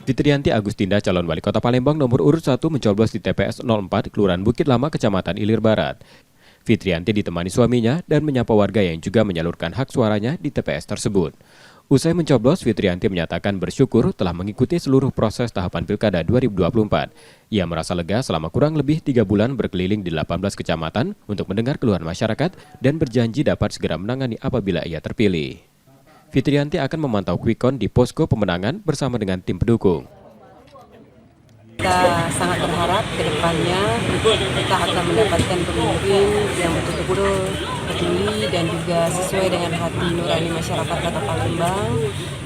Fitrianti Agustinda, calon wali kota Palembang nomor urut 1 mencoblos di TPS 04 Kelurahan Bukit Lama, Kecamatan Ilir Barat. Fitrianti ditemani suaminya dan menyapa warga yang juga menyalurkan hak suaranya di TPS tersebut. Usai mencoblos, Fitrianti menyatakan bersyukur telah mengikuti seluruh proses tahapan Pilkada 2024. Ia merasa lega selama kurang lebih 3 bulan berkeliling di 18 kecamatan untuk mendengar keluhan masyarakat dan berjanji dapat segera menangani apabila ia terpilih. Fitrianti akan memantau quick count di posko pemenangan bersama dengan tim pendukung. Kita sangat berharap ke depannya kita akan mendapatkan pemimpin yang betul-betul peduli dan juga sesuai dengan hati nurani masyarakat Kota Palembang,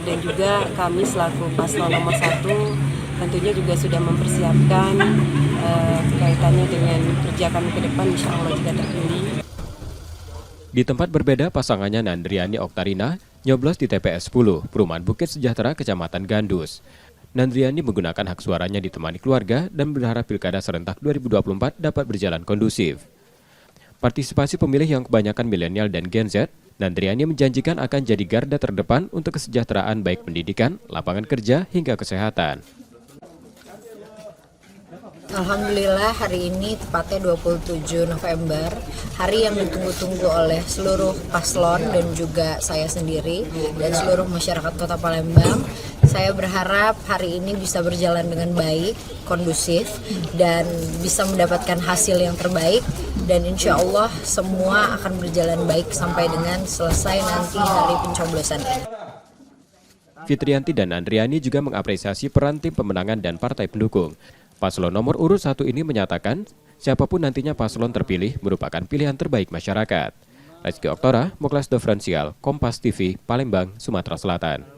dan juga kami selaku paslon nomor 1 tentunya juga sudah mempersiapkan kaitannya dengan kerja kami ke depan, insya Allah jika terpilih. Di tempat berbeda, pasangannya Nandriani Oktarina nyoblos di TPS 10, Perumahan Bukit Sejahtera, Kecamatan Gandus. Nandriani menggunakan hak suaranya ditemani keluarga dan berharap Pilkada serentak 2024 dapat berjalan kondusif. Partisipasi pemilih yang kebanyakan milenial dan Gen Z, Nandriani menjanjikan akan jadi garda terdepan untuk kesejahteraan baik pendidikan, lapangan kerja, hingga kesehatan. Alhamdulillah hari ini tepatnya 27 November, hari yang ditunggu-tunggu oleh seluruh paslon dan juga saya sendiri dan seluruh masyarakat Kota Palembang. Saya berharap hari ini bisa berjalan dengan baik, kondusif, dan bisa mendapatkan hasil yang terbaik, dan insya Allah semua akan berjalan baik sampai dengan selesai nanti hari pencoblosan ini. Fitrianti dan Nandriani juga mengapresiasi peran tim pemenangan dan partai pendukung. Paslon nomor urut 1 ini menyatakan siapapun nantinya paslon terpilih merupakan pilihan terbaik masyarakat. Rizky Oktora, Moklas Diferensial, Kompas TV, Palembang, Sumatera Selatan.